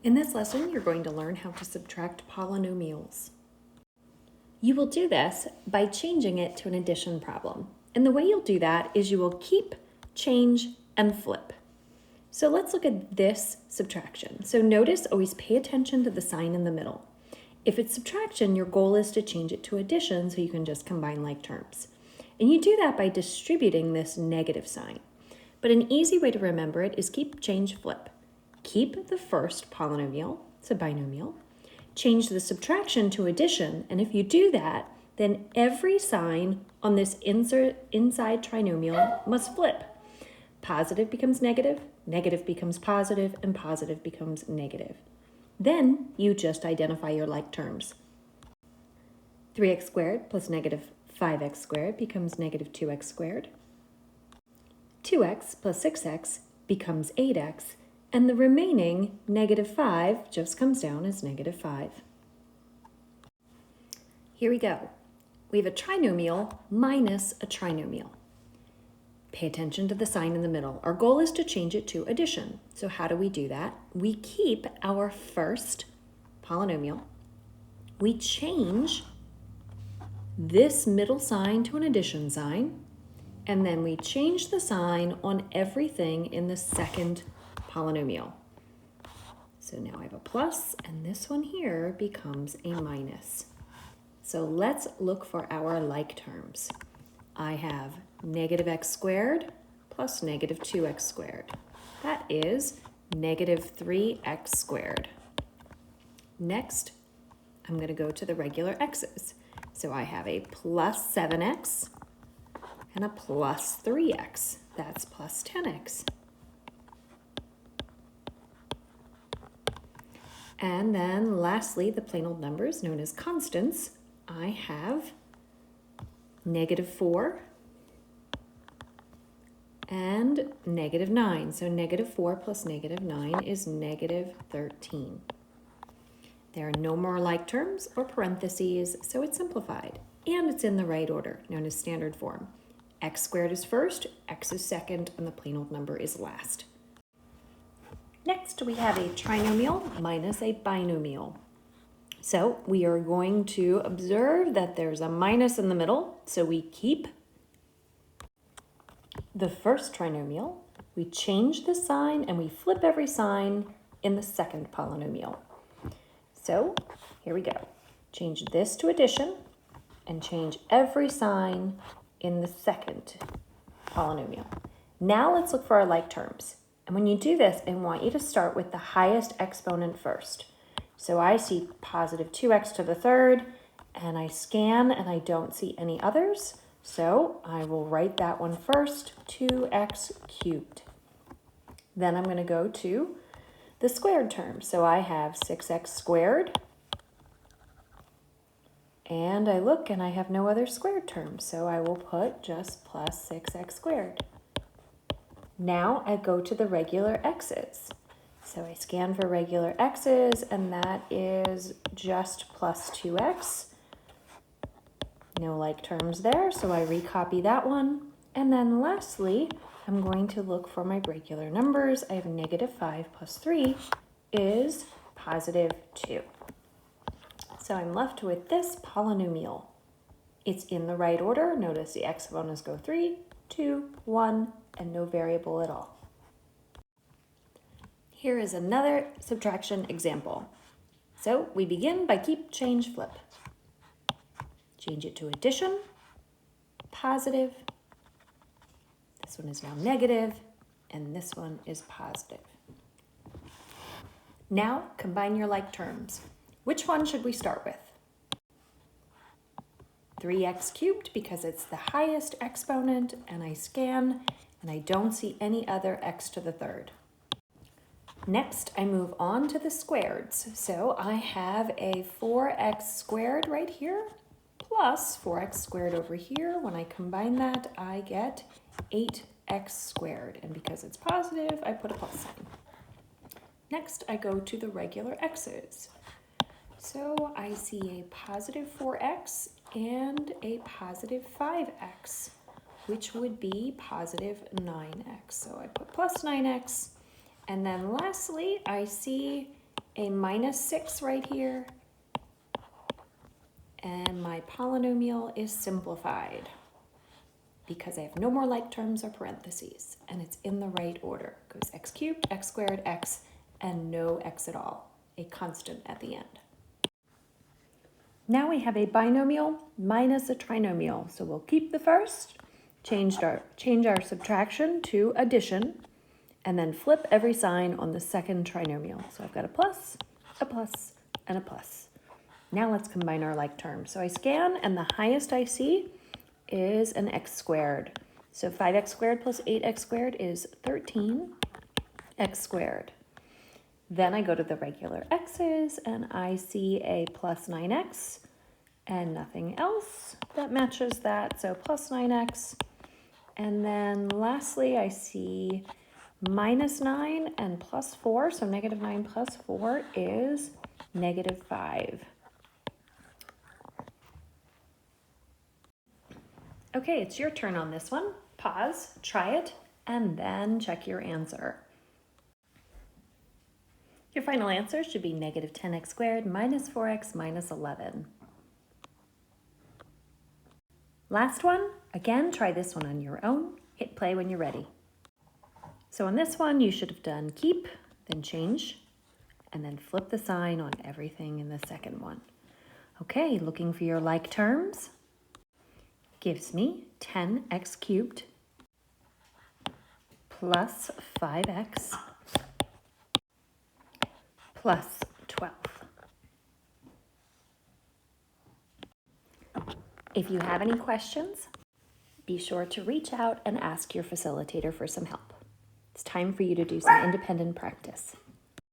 In this lesson, you're going to learn how to subtract polynomials. You will do this by changing it to an addition problem. And the way you'll do that is you will keep, change, and flip. So let's look at this subtraction. So notice, always pay attention to the sign in the middle. If it's subtraction, your goal is to change it to addition so you can just combine like terms. And you do that by distributing this negative sign. But an easy way to remember it is keep, change, flip. Keep the first polynomial, it's a binomial, change the subtraction to addition, and if you do that, then every sign on this inside trinomial must flip. Positive becomes negative, negative becomes positive, and positive becomes negative. Then you just identify your like terms. 3x squared plus negative 5x squared becomes negative 2x squared. 2x plus 6x becomes 8x, and the remaining negative 5 just comes down as negative 5. Here we go. We have a trinomial minus a trinomial. Pay attention to the sign in the middle. Our goal is to change it to addition. So how do we do that? We keep our first polynomial. We change this middle sign to an addition sign, and then we change the sign on everything in the second polynomial. So now I have a plus, and this one here becomes a minus. So let's look for our like terms. I have negative x squared plus negative 2x squared. That is negative 3x squared. Next, I'm going to go to the regular x's. So I have a plus 7x and a plus 3x. That's plus 10x. And then lastly, the plain old numbers known as constants. I have negative 4 and negative 9. So negative 4 plus negative 9 is negative 13. There are no more like terms or parentheses, so it's simplified. And it's in the right order, known as standard form. X squared is first, x is second, and the plain old number is last. Next, we have a trinomial minus a binomial. So we are going to observe that there's a minus in the middle, so we keep the first trinomial, we change the sign, and we flip every sign in the second polynomial. So here we go. Change this to addition, and change every sign in the second polynomial. Now let's look for our like terms. And when you do this, I want you to start with the highest exponent first. So I see positive 2x to the third, and I scan and I don't see any others. So I will write that one first, 2x cubed. Then I'm going to go to the squared term. So I have 6x squared. And I look and I have no other squared terms. So I will put just plus 6x squared. Now I go to the regular x's. So I scan for regular x's, and that is just plus 2x. No like terms there, so I recopy that one. And then lastly, I'm going to look for my regular numbers. I have negative 5 plus 3 is positive 2. So I'm left with this polynomial. It's in the right order. Notice the exponents go 3, 2, 1, and no variable at all. Here is another subtraction example. So we begin by keep, change, flip. Change it to addition, positive. This one is now negative, and this one is positive. Now combine your like terms. Which one should we start with? 3x cubed because it's the highest exponent, and I scan and I don't see any other x to the third. Next, I move on to the squareds. So I have a 4x squared right here plus 4x squared over here. When I combine that, I get 8x squared. And because it's positive, I put a plus sign. Next, I go to the regular x's. So I see a positive 4x and a positive 5x, which would be positive 9x. So I put plus 9x. And then lastly, I see a -6 right here, and my polynomial is simplified because I have no more like terms or parentheses, and it's in the right order. It goes x cubed, x squared, x, and no x at all, a constant at the end. Now we have a binomial minus a trinomial. So we'll keep the first, change our subtraction to addition, and then flip every sign on the second trinomial. So I've got a plus, and a plus. Now let's combine our like terms. So I scan, and the highest I see is an x squared. So 5x squared plus 8x squared is 13x squared. Then I go to the regular x's, and I see a plus 9x and nothing else that matches that, so plus 9x. And then lastly, I see minus 9 and plus 4, so negative 9 plus 4 is negative 5. Okay, it's your turn on this one. Pause, try it, and then check your answer. Your final answer should be negative 10x squared minus 4x minus 11. Last one, again, try this one on your own. Hit play when you're ready. So on this one, you should have done keep, then change, and then flip the sign on everything in the second one. Okay, looking for your like terms. Gives me 10x cubed plus 5x plus 12. If you have any questions, be sure to reach out and ask your facilitator for some help. It's time for you to do some independent practice.